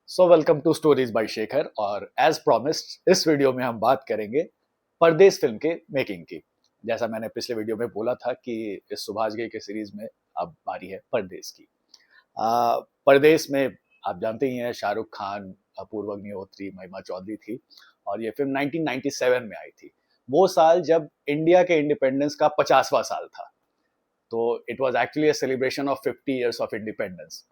So welcome to stories by Shekhar. और as promised इस video में हम बात करेंगे परदेस फिल्म के मेकिंग की। जैसा मैंने पिछले वीडियो में बोला था कि इस सुभाष घई के सीरीज में अब बारी है परदेस की। परदेस में आप जानते ही हैं शाहरुख खान, अपूर्व अग्निहोत्री, महिमा चौधरी थी और ये फिल्म 1997 में आई थी। वो साल जब इंडिया के इंडिपेंडेंस का 50वां साल था। तो it was actually a celebration of 50 years of independence.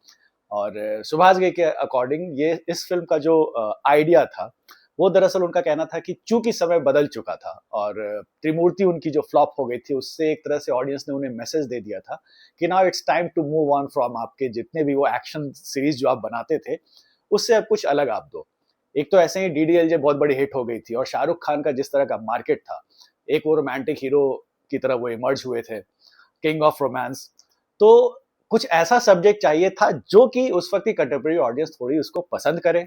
और सुभाष घई के अकॉर्डिंग ये इस फिल्म का जो आइडिया था वो दरअसल उनका कहना था कि चूंकि समय बदल चुका था और त्रिमूर्ति उनकी जो फ्लॉप हो गई थी उससे एक तरह से ऑडियंस ने उन्हें मैसेज दे दिया था कि now it's time to move on from आपके जितने भी वो एक्शन सीरीज जो आप बनाते थे उससे अब कुछ अलग आप दो। एक तो ऐसे ही डीडीएलजे बहुत बड़ी हिट हो गई थी और शाहरुख खान का जिस तरह का मार्केट था, एक वो रोमांटिक हीरो की तरह वो इमर्ज हुए थे, किंग ऑफ रोमांस। तो कुछ ऐसा सब्जेक्ट चाहिए था जो कि उस वक्त की कंटेम्प्रेरी ऑडियंस थोड़ी उसको पसंद करे।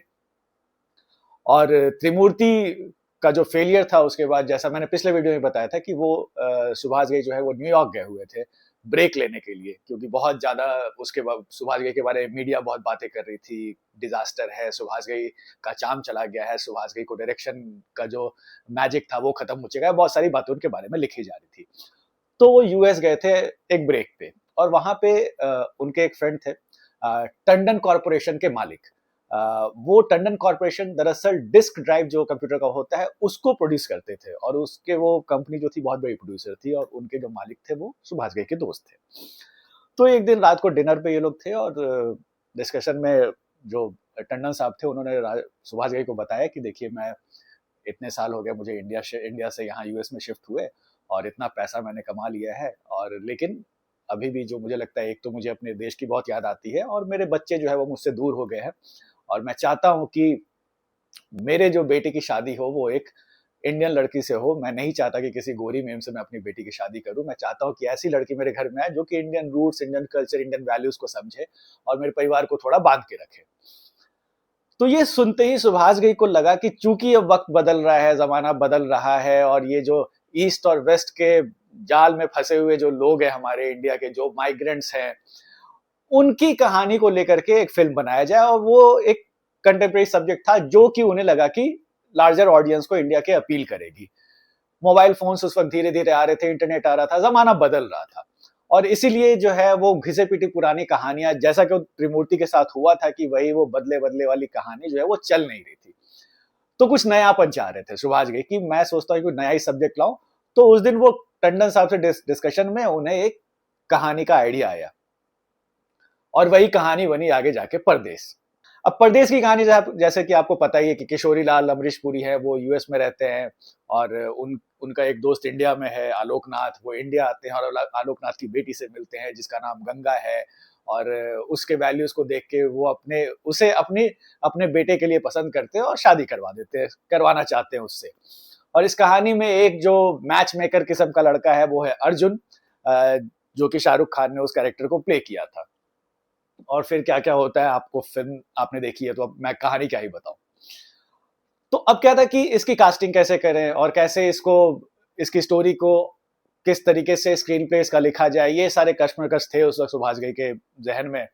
और त्रिमूर्ति का जो फेलियर था उसके बाद, जैसा मैंने पिछले वीडियो में बताया था कि वो सुभाष घई जो है वो न्यूयॉर्क गए हुए थे ब्रेक लेने के लिए, क्योंकि बहुत ज्यादा उसके बाद सुभाष घई के बारे में मीडिया बहुत बातें कर रही थी। डिजास्टर है, सुभाष घई का चाम चला गया है, सुभाष घई को डायरेक्शन का जो मैजिक था वो खत्म हो चुका है, बहुत सारी बातें उनके बारे में लिखी जा रही थी। तो वो यूएस गए थे एक ब्रेक पे और वहां पे उनके एक फ्रेंड थे, टंडन कॉरपोरेशन के मालिक। वो टंडन कॉरपोरेशन दरअसल डिस्क ड्राइव जो कंप्यूटर का होता है उसको प्रोड्यूस करते थे और उसके वो कंपनी जो थी बहुत बड़ी प्रोड्यूसर थी और उनके जो मालिक थे वो सुभाष घई के दोस्त थे। तो एक दिन रात को डिनर पे ये लोग थे और डिस्कशन में जो टंडन साहब थे उन्होंने सुभाष घई को बताया कि देखिए, मैं इतने साल हो गए मुझे इंडिया से यहाँ यूएस में शिफ्ट हुए और इतना पैसा मैंने कमा लिया है, और लेकिन अभी भी जो मुझे लगता है, एक तो मुझे अपने देश की बहुत याद आती है और मेरे बच्चे जो है वो मुझसे दूर हो गए हैं। और मैं चाहता हूँ कि मेरे जो बेटे की शादी हो वो एक इंडियन लड़की से हो। मैं नहीं चाहता कि किसी गोरी मेम से मैं अपनी बेटी की शादी करूं। मैं चाहता हूं कि ऐसी लड़की मेरे घर में आए जो कि Indian roots, Indian culture, Indian values को समझे और मेरे परिवार को थोड़ा बांध के रखे। तो ये सुनते ही सुभाष घई को लगा कि चूंकि अब वक्त बदल रहा है, जमाना बदल रहा है और ये जो ईस्ट और वेस्ट के जाल में फंसे हुए जो लोग हैं, हमारे इंडिया के जो माइग्रेंट्स हैं, उनकी कहानी को लेकर के एक फिल्म बनाया जाए। और वो एक कंटेम्प्रेरी सब्जेक्ट था जो कि उन्हें लगा कि लार्जर ऑडियंस को इंडिया के अपील करेगी। मोबाइल फोन्स उस वक्त धीरे धीरे आ रहे थे, इंटरनेट आ रहा था, जमाना बदल रहा था और इसीलिए जो है वो घिसे पीटी पुरानी कहानियां, जैसा कि त्रिमूर्ति के साथ हुआ था कि वही वो बदले बदले वाली कहानी जो है वो चल नहीं रही थी। तो कुछ नयापन चाह रहे थे सुभाष घई कि मैं सोचता हूँ कि नया ही सब्जेक्ट लाऊं। तो उस दिन वो टंडन साहब से डिस्कशन में उन्हें एक कहानी का आइडिया आया और वही कहानी बनी आगे जाके परदेस। अब परदेस की कहानी जैसे कि आपको पता ही है कि किशोरी लाल, अमरीश पुरी है, वो यूएस में रहते हैं और उनका एक दोस्त इंडिया में है, आलोकनाथ। वो इंडिया आते हैं और आलोकनाथ की बेटी से मिलते हैं जिसका नाम गंगा है और उसके वैल्यूज को देख के वो उसे अपने बेटे के लिए पसंद करते हैं और शादी करवाना चाहते हैं उससे। और इस कहानी में एक जो मैच मेकर किस्म का लड़का है वो है अर्जुन, जो कि शाहरुख खान ने उस कैरेक्टर को प्ले किया था। और फिर क्या क्या होता है, आपको फिल्म आपने देखी है तो अब मैं कहानी क्या ही बताऊं। तो अब क्या था कि इसकी कास्टिंग कैसे करें और कैसे इसकी स्टोरी को किस तरीके से स्क्रीन प्ले इसका लिखा जाए, ये सारे कश्मकश थे उस वक्त सुभाष घई के जहन में।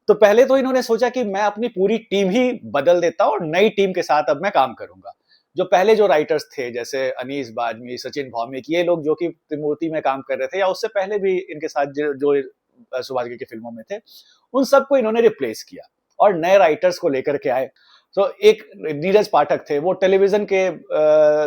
तो पहले तो इन्होंने सोचा कि मैं अपनी पूरी टीम ही बदल देता हूं और नई टीम के साथ अब मैं काम करूंगा। जो पहले जो राइटर्स थे जैसे अनीस बाजमी, सचिन भौमिक, ये लोग जो कि त्रिमूर्ति में काम कर रहे थे या उससे पहले भी इनके साथ जो सुभाष घई की फिल्मों में थे, उन सबको इन्होंने रिप्लेस किया और नए राइटर्स को लेकर के आए। तो एक नीरज पाठक थे, वो टेलीविजन के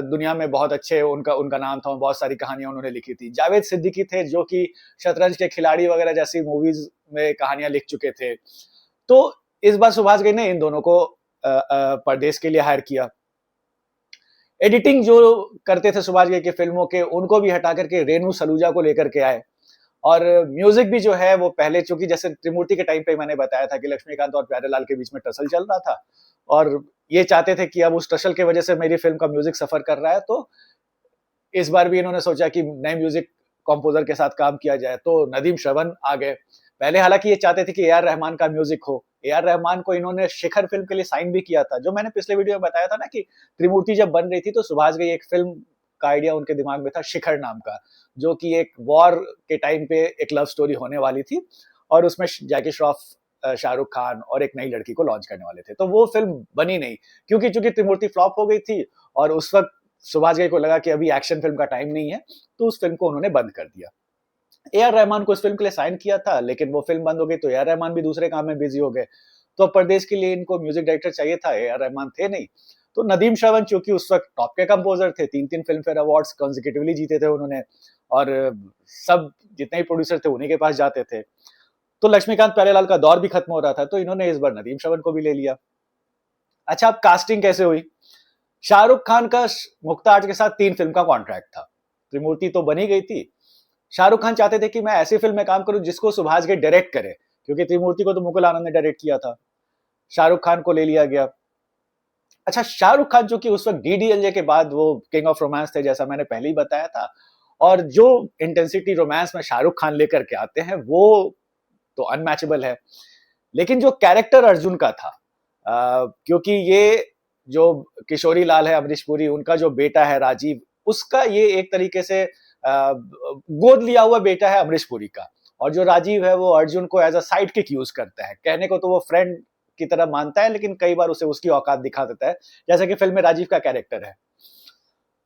दुनिया में बहुत अच्छे, उनका उनका नाम था, बहुत सारी कहानियां उन्होंने लिखी थी। जावेद सिद्दीकी थे जो कि शतरंज के खिलाड़ी वगैरह जैसी मूवीज में कहानियां लिख चुके थे। तो इस बार सुभाष घई ने इन दोनों को परदेस के लिए हायर किया। एडिटिंग जो करते थे सुभाष घई की फिल्मों के, उनको भी हटा करके रेनू सलूजा को लेकर के आए। और म्यूजिक भी जो है वो पहले, चूंकि जैसे त्रिमूर्ति के टाइम पे मैंने बताया था कि लक्ष्मीकांत और प्यारेलाल के बीच में टसल चल रहा था और ये चाहते थे कि अब उस टसल की वजह से मेरी फिल्म का म्यूजिक सफर कर रहा है, तो इस बार भी इन्होंने सोचा कि नए म्यूजिक कंपोजर के साथ काम किया जाए। तो नदीम श्रवण आ गए। पहले हालांकि ये चाहते थे कि ए आर रहमान का म्यूजिक हो। ए आर रहमान को इन्होंने शिखर फिल्म के लिए साइन भी किया था। जो मैंने पिछले वीडियो में बताया था ना कि त्रिमूर्ति जब बन रही थी तो सुभाष घई एक फिल्म का आइडिया उनके दिमाग में था, शिखर नाम का, जो कि एक वॉर के टाइम पे एक लव स्टोरी होने वाली थी और उसमें जैकी श्रॉफ शाहरुख खान और एक नई लड़की को लॉन्च करने वाले थे, तो वो फिल्म बनी नहीं, क्योंकि चूंकि त्रिमूर्ति फ्लॉप हो गई थी और उस वक्त सुभाष घई को लगा कि अभी एक्शन फिल्म का टाइम नहीं है, तो उस फिल्म को उन्होंने बंद कर दिया। ए आर रहमान को इस फिल्म के लिए साइन किया था, लेकिन वो फिल्म बंद हो गई तो ए आर रहमान भी दूसरे काम में बिजी हो गए। तो परदेश के लिए इनको म्यूजिक डायरेक्टर चाहिए था, ए आर रहमान थे नहीं। तो नदीम श्रवण चूंकि उस वक्त टॉप के कंपोजर थे, 3-3 फिल्म फेयर अवार्ड्स कॉन्जिक्यूटिवली जीते थे उन्होंने, और सब जितने ही प्रोड्यूसर थे उन्हीं के पास जाते थे। तो लक्ष्मीकांत प्यारेलाल का दौर भी खत्म हो रहा था, तो इन्होंने इस बार नदीम श्रवण को भी ले लिया। अच्छा, अब कास्टिंग कैसे हुई? शाहरुख खान का मुक्ता आर्ट के साथ 3 फिल्म का कॉन्ट्रैक्ट था। त्रिमूर्ति तो बनी गई थी। शाहरुख खान चाहते थे कि मैं ऐसी फिल्म में काम करूं जिसको सुभाष घई डायरेक्ट करे, क्योंकि त्रिमूर्ति को तो मुकुल आनंद ने डायरेक्ट किया था। शाहरुख खान को ले लिया गया। अच्छा, शाहरुख खान जो कि उस वक्त डीडीएलजे के बाद वो किंग ऑफ रोमांस थे, जैसा मैंने पहले ही बताया था, और जो इंटेंसिटी रोमांस में शाहरुख खान लेकर के आते हैं वो तो अनमैचेबल है। लेकिन जो कैरेक्टर अर्जुन का था, क्योंकि ये जो किशोरी लाल है, अमरीश पुरी, उनका जो बेटा है राजीव, उसका ये एक तरीके से गोद लिया हुआ बेटा है अमरीश पुरी का, और जो राजीव है वो अर्जुन को as a sidekick use करता है। कहने को तो वो फ्रेंड की तरह मानता है, लेकिन कई बार उसे उसकी औकात दिखा देता है, जैसा कि फिल्म में राजीव का कैरेक्टर है।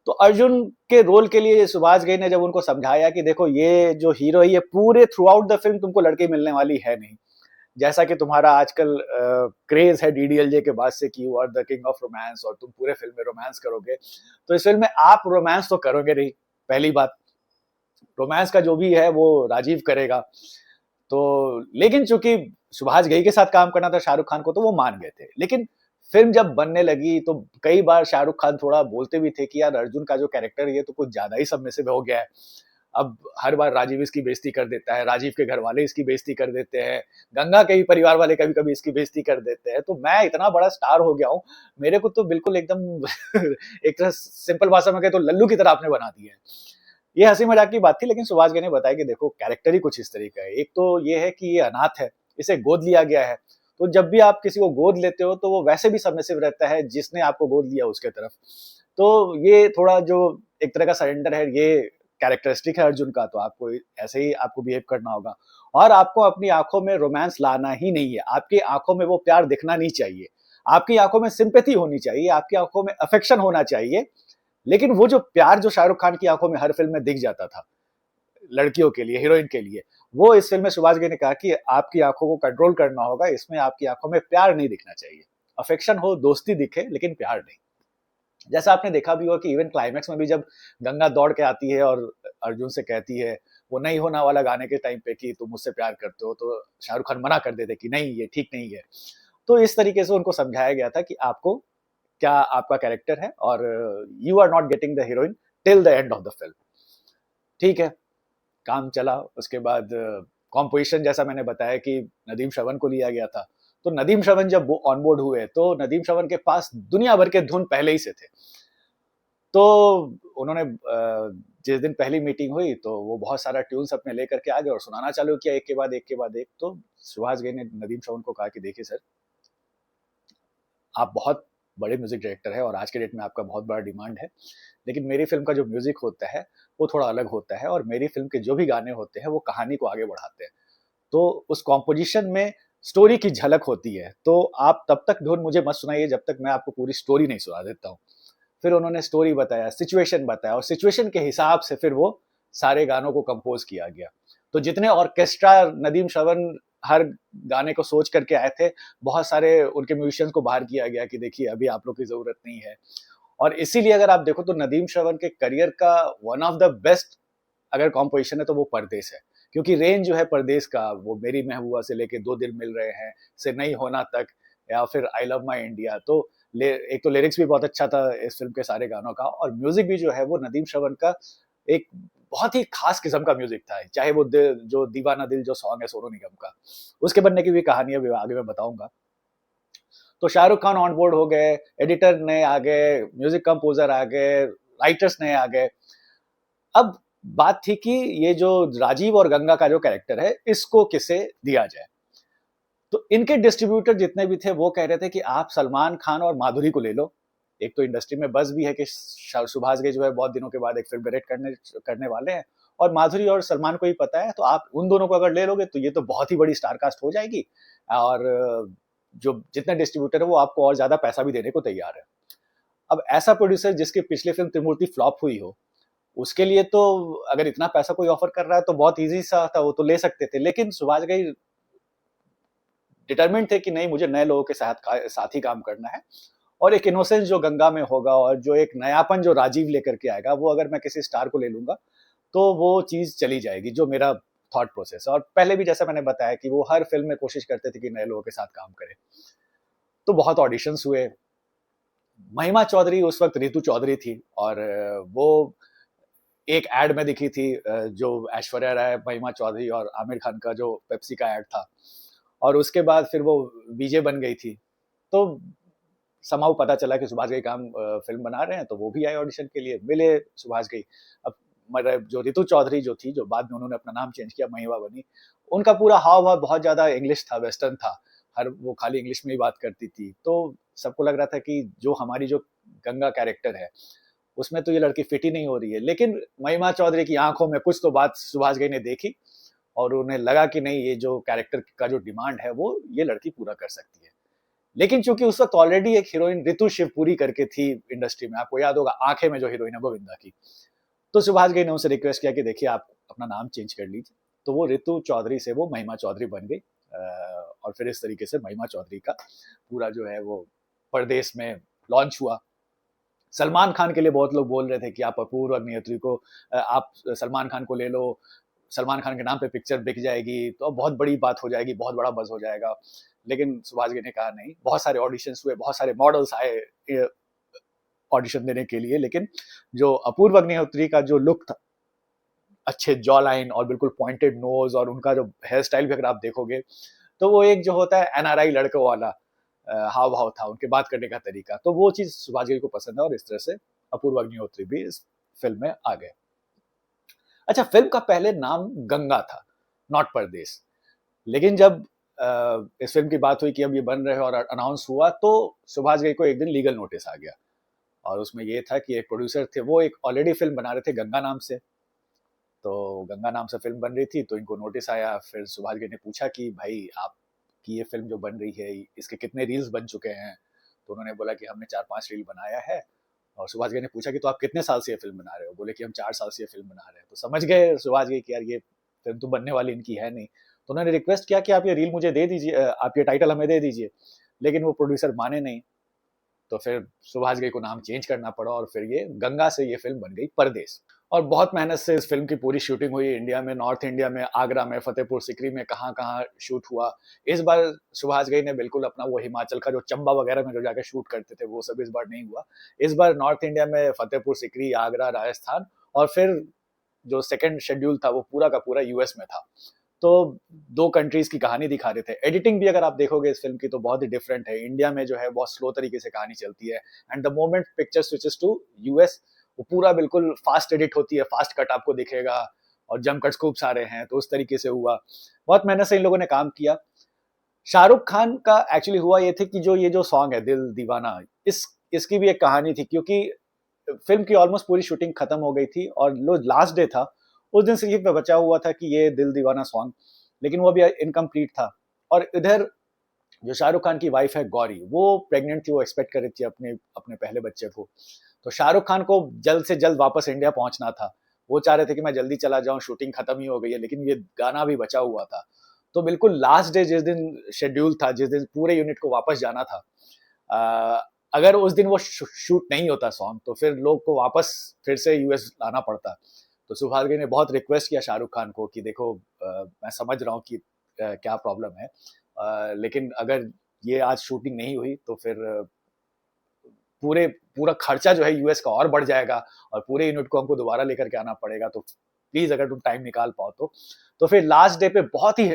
तो अर्जुन के रोल के लिए सुभाष घई ने जब उनको समझाया कि देखो ये जो हीरो है, ये पूरे थ्रू आउट द फिल्म तुमको लड़की मिलने वाली है नहीं, जैसा कि तुम्हारा आजकल क्रेज है डीडीएलजे के बाद से कि you are the king of romance और तुम पूरे फिल्म में रोमांस करोगे, तो इस फिल्म में आप रोमांस तो करोगे नहीं। पहली बात, रोमांस का जो भी है वो राजीव करेगा। तो लेकिन चूंकि सुभाष घई के साथ काम करना था शाहरुख खान को, तो वो मान गए थे। लेकिन फिल्म जब बनने लगी तो कई बार शाहरुख खान थोड़ा बोलते भी थे कि यार अर्जुन का जो कैरेक्टर है ये तो कुछ ज्यादा ही सबमिसिव हो गया है। अब हर बार राजीव इसकी बेइज्जती कर देता है, राजीव के घर वाले इसकी बेइज्जती कर देते हैं, गंगा के भी परिवार वाले कभी कभी इसकी बेइज्जती कर देते हैं, तो मैं इतना बड़ा स्टार हो गया हूँ, मेरे को तो बिल्कुल एकदम एक तरह सिंपल भाषा में कहे तो लल्लू की तरह आपने बना दिया है। ये हंसी मजाक की बात थी, लेकिन सुभाष घई ने बताया कि देखो कैरेक्टर ही कुछ इस तरह का है। एक तो ये है कि ये अनाथ है, इसे गोद लिया गया है, तो जब भी आप किसी को गोद लेते हो तो वो वैसे भी सबमिसिव रहता है जिसने आपको गोद लिया उसके तरफ। तो ये थोड़ा जो एक तरह का सरेंडर है, ये कैरेक्टरिस्टिक है अर्जुन का, तो आपको ऐसे ही आपको बिहेव करना होगा, और आपको अपनी आंखों में रोमांस लाना ही नहीं है। आपकी आंखों में वो प्यार दिखना नहीं चाहिए, आपकी आंखों में सिंपैथी होनी चाहिए, आपकी आंखों में अफेक्शन होना चाहिए। लेकिन वो जो प्यार जो शाहरुख खान की आंखों में हर फिल्म में दिख जाता था लड़कियों के लिए, हीरोइन के लिए, वो इस फिल्म में सुभाष घई ने कहा कि आपकी आंखों को कंट्रोल करना होगा, इसमें आपकी आंखों में प्यार नहीं दिखना चाहिए। अफेक्शन हो, दोस्ती दिखे, लेकिन प्यार नहीं। जैसा आपने देखा भी होगा कि इवन क्लाइमैक्स में भी जब गंगा दौड़ के आती है और अर्जुन से कहती है वो नहीं होना वाला गाने के टाइम पे कि तुम मुझसे प्यार करते हो, तो शाहरुख खान मना कर देते कि नहीं ये ठीक नहीं है। तो इस तरीके से उनको समझाया गया था कि आपको क्या आपका कैरेक्टर है, और you are not getting the heroine till the end of the film. ठीक है, काम चला। उसके बाद कॉम्पोजिशन जैसा मैंने बताया कि नदीम श्रवण को लिया गया था। तो नदीम श्रवण जब वो ऑनबोर्ड हुए तो नदीम श्रवण के पास दुनिया भर के धुन पहले ही से थे। तो उन्होंने जिस दिन पहली मीटिंग हुई तो वो बहुत सारा ट्यून्स अपने लेकर के आ गए और सुनाना चालू किया एक के बाद एक के बाद एक। तो सुभाष घई ने नदीम श्रवण को कहा कि देखिए सर, आप बहुत बड़े म्यूजिक डायरेक्टर है और आज के डेट में आपका बहुत बड़ा डिमांड है, लेकिन मेरी फिल्म का जो म्यूजिक होता है वो थोड़ा अलग होता है, और मेरी फिल्म के जो भी गाने होते हैं वो कहानी को आगे बढ़ाते हैं। तो उस कॉम्पोजिशन में स्टोरी की झलक होती है, तो आप तब तक धुन मुझे मत सुनाइए जब तक मैं आपको पूरी स्टोरी नहीं सुना देता हूँ। फिर उन्होंने स्टोरी बताया, सिचुएशन बताया, और सिचुएशन के हिसाब से फिर वो सारे गानों को कंपोज किया गया। तो जितने ऑर्केस्ट्रा नदीम श्रवण हर गाने को सोच करके आए थे, बहुत सारे उनके म्यूजिशियंस को बाहर किया गया कि देखिए अभी आप लोग की जरूरत नहीं है। और इसीलिए अगर आप देखो तो नदीम श्रवण के करियर का वन ऑफ द बेस्ट अगर कॉम्पोजिशन है तो वो परदेस है, क्योंकि रेंज जो है परदेस का, वो मेरी महबूबा से लेके दो दिल मिल रहे हैं से नहीं होना तक, या फिर आई लव माई इंडिया, तो एक तो लिरिक्स भी बहुत अच्छा था इस फिल्म के सारे गानों का, और म्यूजिक भी जो है वो नदीम श्रवण का एक बहुत ही खास किस्म का म्यूजिक था। चाहे वो जो दीवाना दिल जो सॉन्ग है सोनू निगम का, उसके बनने की भी कहानी अभी आगे मैं बताऊंगा। तो शाहरुख खान ऑन बोर्ड हो गए, एडिटर नए आ गए, म्यूजिक कंपोजर आ गए, राइटर्स नए आ गए। अब बात थी कि ये जो राजीव और गंगा का जो कैरेक्टर है इसको किसे दिया जाए। तो इनके डिस्ट्रीब्यूटर जितने भी थे वो कह रहे थे कि आप सलमान खान और माधुरी को ले लो। एक तो इंडस्ट्री में बस भी है कि सुभाष घई जो है बहुत दिनों के बाद एक फिल्म डायरेक्ट करने करने वाले हैं, और माधुरी और सलमान को ही पता है, तो आप उन दोनों को अगर ले लोगे तो ये तो बहुत ही बड़ी स्टार कास्ट हो जाएगी, और जो जितने डिस्ट्रीब्यूटर है वो आपको और ज्यादा पैसा भी देने को तैयार है। अब ऐसा प्रोड्यूसर जिसकी पिछली फिल्म त्रिमूर्ति फ्लॉप हुई हो, उसके लिए तो अगर इतना पैसा कोई ऑफर कर रहा है तो बहुत इजी सा था, वो तो ले सकते थे। लेकिन सुभाष घई डिटरमिन्ड थे कि नहीं, मुझे नए लोगों के साथ ही काम करना है, और एक इनोसेंस जो गंगा में होगा और जो एक नयापन जो राजीव लेकर के आएगा, वो अगर मैं किसी स्टार को ले लूंगा तो वो चीज चली जाएगी, जो मेरा थॉट प्रोसेस है। और पहले भी जैसा मैंने बताया कि वो हर फिल्म में कोशिश करते थे कि नए लोगों के साथ काम करें। तो बहुत ऑडिशंस हुए। महिमा चौधरी उस वक्त रितु चौधरी थी, और वो एक एड में दिखी थी, जो ऐश्वर्या राय, महिमा चौधरी और आमिर खान का जो पेप्सी का एड था, और उसके बाद फिर वो विजय बन गई थी। तो समाउ पता चला कि सुभाष घई काम फिल्म बना रहे हैं, तो वो भी आए ऑडिशन के लिए, मिले सुभाष घई। अब मतलब जो रितु चौधरी जो थी, जो बाद में उन्होंने अपना नाम चेंज किया, महिमा बनी, उनका पूरा हाव भाव बहुत ज्यादा इंग्लिश था, वेस्टर्न था, हर वो खाली इंग्लिश में ही बात करती थी। तो सबको लग रहा था कि जो हमारी जो गंगा कैरेक्टर है उसमें तो ये लड़की फिट ही नहीं हो रही है। लेकिन महिमा चौधरी की आंखों में कुछ तो बात सुभाष घई ने देखी, और उन्हें लगा कि नहीं, ये जो कैरेक्टर का जो डिमांड है वो ये लड़की पूरा कर सकती है। लेकिन चूंकि उस वक्त ऑलरेडी एक हीरोइन ऋतु शिवपुरी करके थी इंडस्ट्री में, आपको याद होगा आंखें में जो हीरोइन है गोविंदा की, तो सुभाष घई ने उनसे रिक्वेस्ट किया कि देखिए आप अपना नाम चेंज कर लीजिए। तो वो ऋतु चौधरी से वो महिमा चौधरी बन गई, और फिर इस तरीके से महिमा चौधरी का पूरा जो है वो परदेश में लॉन्च हुआ। सलमान खान के लिए बहुत लोग बोल रहे थे कि आप अपूर्व अग्निहोत्री को, आप सलमान खान को ले लो, सलमान खान के नाम पे पिक्चर बिक जाएगी तो बहुत बड़ी बात हो जाएगी, बहुत बड़ा बज हो जाएगा। लेकिन सुभाष घई ने कहा नहीं। बहुत सारे ऑडिशंस हुए, बहुत सारे मॉडल्स आए ऑडिशन देने के लिए, लेकिन जो अपूर्व अग्निहोत्री का जो लुक था, अच्छे जॉ लाइन और बिल्कुल पॉइंटेड नोज, और उनका जो हेयर स्टाइल भी अगर आप देखोगे तो वो एक जो होता है एनआरआई लड़कों वाला हाव भाव था, उनके बात करने का तरीका, तो वो चीज सुभाष घई को पसंद है, और इस तरह से अपूर्व अग्निहोत्री भी इस फिल्म में आ गए। अच्छा, फिल्म का पहले नाम गंगा था, नॉट परदेश। लेकिन जब इस फिल्म की बात हुई कि अब ये बन रहे हैं और अनाउंस हुआ, तो सुभाष घई को एक दिन लीगल नोटिस आ गया, और उसमें ये था कि एक प्रोड्यूसर थे, वो एक ऑलरेडी फिल्म बना रहे थे गंगा नाम से। तो गंगा नाम से फिल्म बन रही थी, तो इनको नोटिस आया। फिर सुभाष घई ने पूछा कि भाई आपकी ये फिल्म जो बन रही है, इसके कितने रील्स बन चुके हैं? तो उन्होंने बोला कि हमने 4-5 रील बनाया है। और सुभाष घई ने पूछा कि तो आप कितने साल से ये फिल्म बना रहे हो? बोले कि हम 4 साल से ये फिल्म बना रहे हैं। तो समझ गए सुभाष घई कि यार ये फिल्म तो बनने वाली इनकी है नहीं। तो उन्होंने रिक्वेस्ट किया कि आप ये रील मुझे दे दीजिए, आप ये टाइटल हमें दे दीजिए। लेकिन वो प्रोड्यूसर माने नहीं। तो फिर सुभाष घई को नाम चेंज करना पड़ा, और फिर ये गंगा से ये फिल्म बन गई परदेश। और बहुत मेहनत से इस फिल्म की पूरी शूटिंग हुई इंडिया में, नॉर्थ इंडिया में, आगरा में, फतेहपुर सिकरी में, कहाँ कहाँ शूट हुआ। इस बार सुभाष घई ने बिल्कुल अपना वो हिमाचल का जो चंबा वगैरह में जो जाके शूट करते थे वो सब इस बार नहीं हुआ। इस बार नॉर्थ इंडिया में फतेहपुर सिकरी, आगरा, राजस्थान, और फिर जो सेकंड शेड्यूल था वो पूरा का पूरा यूएस में था। तो 2 कंट्रीज की कहानी दिखा रहे थे। एडिटिंग भी अगर आप देखोगे इस फिल्म की तो बहुत ही डिफरेंट है। इंडिया में जो है बहुत स्लो तरीके से कहानी चलती है, and the moment picture switches to US, वो पूरा बिल्कुल फास्ट एडिट होती है, फास्ट कट आपको दिखेगा, और जंप कट्स खूब सारे हैं। तो उस तरीके से हुआ, बहुत मेहनत से इन लोगों ने काम किया। शाहरुख खान का एक्चुअली हुआ ये थे कि जो ये जो सॉन्ग है दिल दीवाना, इसकी भी एक कहानी थी, क्योंकि फिल्म की ऑलमोस्ट पूरी शूटिंग खत्म हो गई थी, और जो लास्ट डे था उस दिन सिर्फ बचा हुआ था कि ये दिल दीवाना सॉन्ग, लेकिन वो अभी इनकम्प्लीट था। और इधर जो शाहरुख खान की वाइफ है गौरी, वो प्रेग्नेंट थी, वो एक्सपेक्ट कर रही थी अपने अपने पहले बच्चे को। तो शाहरुख खान को जल्द से जल्द वापस इंडिया पहुंचना था। वो चाह रहे थे कि मैं जल्दी चला जाऊं, शूटिंग खत्म ही हो गई है, लेकिन ये गाना भी बचा हुआ था। तो बिल्कुल लास्ट डे जिस दिन शेड्यूल था, जिस दिन पूरे यूनिट को वापस जाना था, अगर उस दिन वो शूट नहीं होता सॉन्ग, तो फिर लोग को वापस फिर से यूएस लाना पड़ता। तो सुभाष घई ने बहुत रिक्वेस्ट किया शाहरुख खान को कि देखो, मैं समझ रहा हूँ कि क्या प्रॉब्लम है, लेकिन अगर ये आज शूटिंग नहीं हुई तो फिर पूरा खर्चा जो है यूएस का और बढ़ जाएगा, और पूरे यूनिट को हमको दोबारा लेकर के आना पड़ेगा। तो प्लीज अगर तुम टाइम निकाल पाओ तो फिर लास्ट डे पे बहुत ही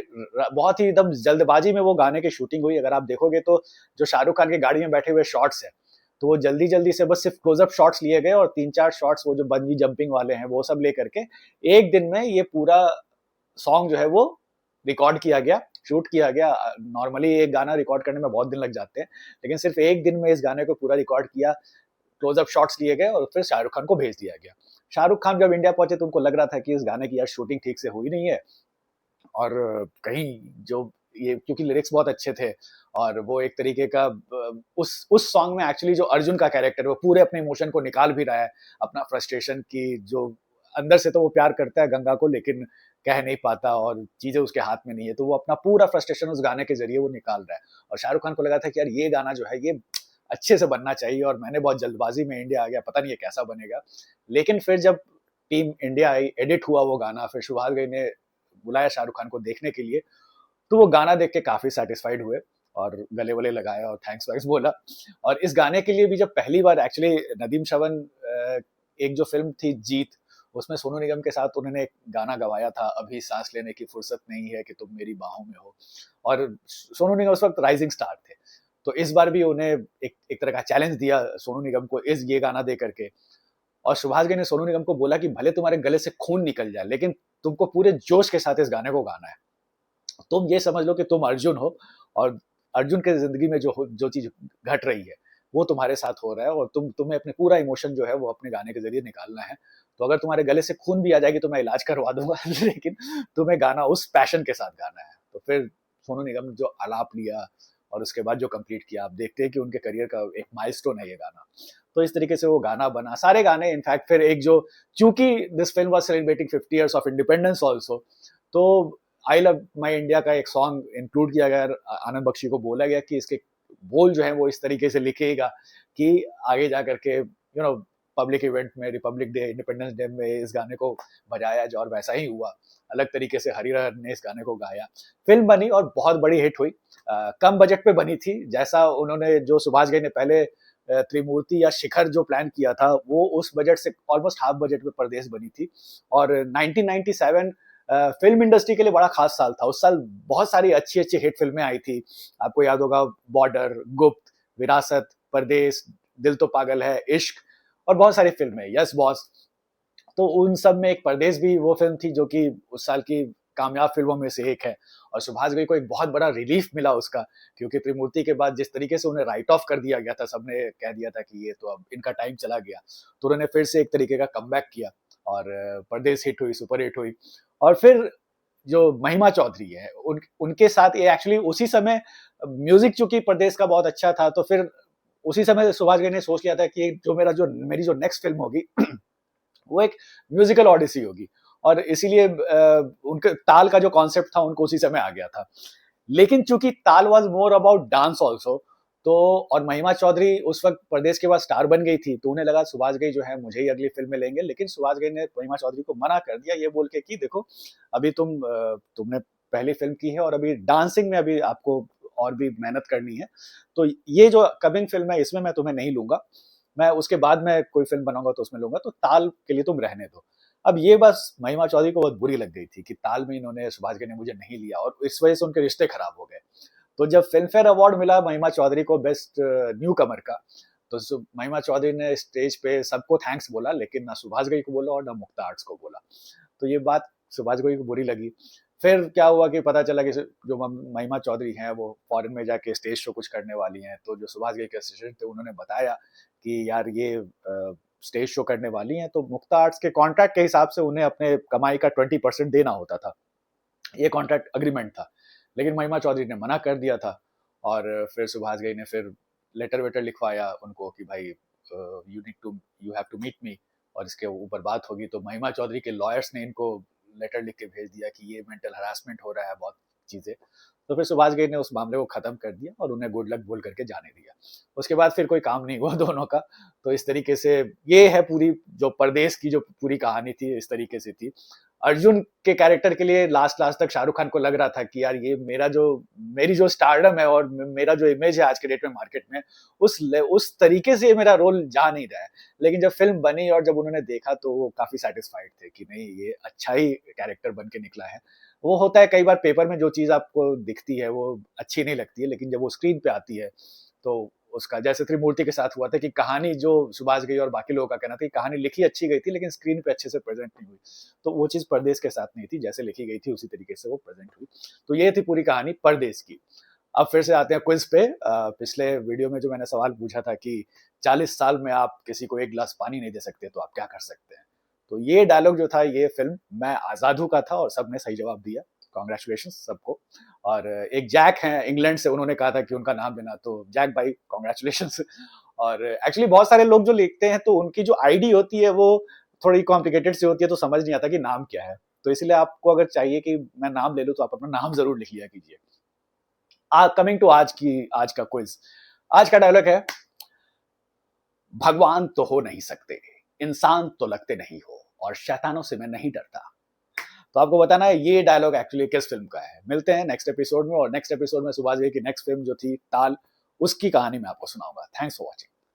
एकदम जल्दबाजी में वो गाने की शूटिंग हुई। अगर आप देखोगे तो जो शाहरुख खान की गाड़ी में बैठे हुए शॉट्स है, तो वो जल्दी जल्दी से बस सिर्फ क्लोजअप शॉट्स लिए गए, और 3-4 शॉट्स वो जो बंजी जंपिंग वाले हैं वो सब लेकर के एक दिन में ये पूरा सॉन्ग जो है वो रिकॉर्ड किया गया, शूट किया गया। नॉर्मली एक गाना रिकॉर्ड करने में बहुत दिन लग जाते हैं, लेकिन सिर्फ एक दिन में इस गाने को पूरा रिकॉर्ड किया। क्लोजअप शॉट्स लिए गए और फिर शाहरुख खान को भेज दिया गया। शाहरुख खान जब इंडिया पहुंचे तो उनको लग रहा था कि इस गाने की यार शूटिंग ठीक से हुई नहीं है, और कहीं जो ये, क्योंकि लिरिक्स बहुत अच्छे थे और वो एक तरीके का उस सॉन्ग में एक्चुअली जो अर्जुन का कैरेक्टर है वो पूरे अपने इमोशन को निकाल भी रहा है, अपना फ्रस्ट्रेशन की जो अंदर से तो वो प्यार करता है गंगा को लेकिन कह नहीं पाता और चीजें उसके हाथ में नहीं है, तो वो अपना पूरा फ्रस्ट्रेशन उस गाने के जरिए वो निकाल रहा है। और शाहरुख खान को लगा था कि यार ये गाना जो है ये अच्छे से बनना चाहिए, और मैंने बहुत जल्दबाजी में इंडिया आ गया, पता नहीं ये कैसा बनेगा। लेकिन फिर जब टीम इंडिया आई, एडिट हुआ वो गाना, फिर सुभाष घई ने बुलाया शाहरुख खान को देखने के लिए, तो वो गाना देख के काफी सेटिस्फाइड हुए और गले वले लगाया और थैंक्स वैंक्स बोला। और इस गाने के लिए भी जब पहली बार एक्चुअली नदीम श्रवण, एक जो फिल्म थी जीत, उसमें सोनू निगम के साथ उन्होंने एक गाना गवाया था, अभी सांस लेने की फुर्सत नहीं है कि तुम मेरी बाहों में हो, और सोनू निगम उस वक्त राइजिंग स्टार थे। तो इस बार भी उन्हें एक तरह का चैलेंज दिया सोनू निगम को इस ये गाना दे करके, और सुभाष घई ने सोनू निगम को बोला कि भले तुम्हारे गले से खून निकल जाए लेकिन तुमको पूरे जोश के साथ इस गाने को गाना है। तुम ये समझ लो कि तुम अर्जुन हो, और अर्जुन के जिंदगी में जो चीज घट रही है वो तुम्हारे साथ हो रहा है, और तुम्हें अपने पूरा इमोशन जो है वो अपने गाने के जरिए निकालना है। तो अगर तुम्हारे गले से खून भी आ जाएगी तो मैं इलाज करवा दूंगा लेकिन तुम्हें गाना उस पैशन के साथ गाना है। तो फिर सोनू निगम ने जो आलाप लिया और उसके बाद जो कंप्लीट किया, आप देखते हैं कि उनके करियर का एक माइलस्टोन है ये गाना। तो इस तरीके से वो गाना बना, सारे गाने इनफैक्ट, फिर एक जो, चूंकि this film was celebrating 50 years of independence also, तो आई लव माई इंडिया का एक सॉन्ग इंक्लूड किया गया। आनंद बख्शी को बोला गया कि इसके बोल जो है वो इस तरीके से लिखेगा कि आगे जा करके पब्लिक इवेंट में, रिपब्लिक डे, इंडिपेंडेंस डे में इस गाने को बजाया जाए, और वैसा ही हुआ। अलग तरीके से हरिहरन ने इस गाने को गाया, फिल्म बनी और बहुत बड़ी हिट हुई। कम बजट पे बनी थी, जैसा उन्होंने, जो सुभाष घई ने पहले त्रिमूर्ति या शिखर जो प्लान किया था, वो उस बजट से ऑलमोस्ट हाफ बजट में परदेश बनी थी। और 1997 फिल्म इंडस्ट्री के लिए बड़ा खास साल था। उस साल बहुत सारी अच्छी अच्छी हिट फिल्में आई थी, आपको याद होगा बॉर्डर, गुप्त, विरासत, परदेश, दिल तो पागल है, इश्क, और बहुत सारी फिल्में, यस बॉस। तो उन सब में एक परदेश भी वो फिल्म थी जो कि उस साल की कामयाब फिल्मों में से एक है। और सुभाष घई को एक बहुत बड़ा रिलीफ मिला उसका, क्योंकि त्रिमूर्ति के बाद जिस तरीके से उन्हें राइट ऑफ कर दिया गया था, सबने कह दिया था कि ये तो अब इनका टाइम चला गया, तो उन्होंने फिर से एक तरीके का कमबैक किया और परदेश हिट हुई, सुपर हिट हुई। और फिर जो महिमा चौधरी है, उनके साथ ये एक्चुअली उसी समय म्यूजिक, चूंकि प्रदेश का बहुत अच्छा था, तो फिर उसी समय सुभाष घई ने सोच लिया था कि मेरी जो नेक्स्ट फिल्म होगी वो एक म्यूजिकल ऑडिसी होगी, और इसीलिए उनके ताल का जो कॉन्सेप्ट था उनको उसी समय आ गया था। लेकिन चूंकि ताल was more about dance also, तो और महिमा चौधरी उस वक्त प्रदेश के बाद स्टार बन गई थी, तो उन्हें लगा सुभाष घई जो है मुझे ही अगली फिल्म में लेंगे। लेकिन सुभाष घई ने महिमा चौधरी को मना कर दिया, ये बोल के कि देखो, अभी तुमने पहली फिल्म की है और अभी डांसिंग में अभी आपको और भी मेहनत करनी है, तो ये जो कमिंग फिल्म है इसमें मैं तुम्हें नहीं लूंगा, मैं उसके बाद में कोई फिल्म बनाऊंगा तो उसमें लूंगा, तो ताल के लिए तुम रहने दो। अब ये बस महिमा चौधरी को बहुत बुरी लग गई थी कि ताल में इन्होंने, सुभाष घई ने मुझे नहीं लिया, और इस वजह से उनके रिश्ते खराब हो गए। तो जब फिल्म फेयर अवार्ड मिला महिमा चौधरी को बेस्ट न्यू कमर का, तो महिमा चौधरी ने स्टेज पे सबको थैंक्स बोला, लेकिन ना सुभाष घई को बोला और ना मुक्ता आर्ट्स को बोला। तो ये बात सुभाष घई को बुरी लगी। फिर क्या हुआ कि पता चला कि जो महिमा चौधरी हैं वो फॉरेन में जाके स्टेज शो कुछ करने वाली हैं, तो जो सुभाष घई के असिस्टेंट थे उन्होंने बताया कि यार ये स्टेज शो करने वाली हैं, तो मुक्ता आर्ट्स के कॉन्ट्रैक्ट के हिसाब से उन्हें अपने कमाई का 20% देना होता था, ये कॉन्ट्रैक्ट अग्रीमेंट था। लेकिन महिमा चौधरी ने मना कर दिया था, और फिर सुभाष घई ने फिर लेटर वेटर लिखवाया उनको कि भाई you have to meet me, और इसके ऊपर बात होगी। तो महिमा चौधरी के लॉयर्स ने इनको लेटर लिख के भेज दिया कि ये मेंटल हरासमेंट हो रहा है, बहुत चीजें। तो फिर सुभाष घई ने उस मामले को खत्म कर दिया और उन्हें गुड लक बोल करके जाने दिया। उसके बाद फिर कोई काम नहीं हुआ दोनों का। तो इस तरीके से ये है पूरी जो परदेश की जो पूरी कहानी थी, इस तरीके से थी। अर्जुन के कैरेक्टर के लिए लास्ट लास्ट तक शाहरुख खान को लग रहा था कि यार ये मेरी जो स्टारडम है और मेरा जो इमेज है आज के डेट में मार्केट में, उस तरीके से मेरा रोल जा नहीं रहा है। लेकिन जब फिल्म बनी और जब उन्होंने देखा तो वो काफी सेटिस्फाइड थे कि नहीं, ये अच्छा ही कैरेक्टर बन के निकला है। वो होता है कई बार पेपर में जो चीज आपको दिखती है वो अच्छी नहीं लगती है, लेकिन जब वो स्क्रीन पे आती है तो उसका, जैसे त्रिमूर्ति के साथ हुआ था कि कहानी जो सुभाष घई और बाकी लोगों का कहना था कि कहानी लिखी अच्छी गई थी लेकिन स्क्रीन पे अच्छे से प्रेजेंट नहीं हुई, तो वो चीज परदेश के साथ नहीं थी, जैसे लिखी गई थी उसी तरीके से वो प्रेजेंट हुई। तो ये थी पूरी कहानी परदेश की। अब फिर से आते हैं क्विज पे। पिछले वीडियो में जो मैंने सवाल पूछा था कि 40 साल में आप किसी को एक गिलास पानी नहीं दे सकते तो आप क्या कर सकते हैं, तो ये डायलॉग जो था ये फिल्म मैं आजाद हूं का था और सबने सही जवाब दिया। कॉन्ग्रेचुलेशन सबको। और एक जैक हैं इंग्लैंड से, उन्होंने कहा था कि उनका नाम लेना, तो जैक भाई कॉन्ग्रेचुलेशन। और एक्चुअली बहुत सारे लोग जो लिखते हैं तो उनकी जो आईडी होती है वो थोड़ी कॉम्प्लिकेटेड सी होती है, तो समझ नहीं आता कि नाम क्या है। तो इसलिए आपको अगर चाहिए कि मैं नाम ले लूं तो आप अपना नाम जरूर लिख लिया कीजिए। कमिंग टू आज का क्विज। आज का डायलॉग है, भगवान तो हो नहीं सकते, इंसान तो लगते नहीं हो, और शैतानों से मैं नहीं डरता। तो आपको बताना है ये डायलॉग एक्चुअली किस फिल्म का है। मिलते हैं नेक्स्ट एपिसोड में, और नेक्स्ट एपिसोड में सुभाष घई की नेक्स्ट फिल्म जो थी ताल, उसकी कहानी मैं आपको सुनाऊंगा। Thanks for watching.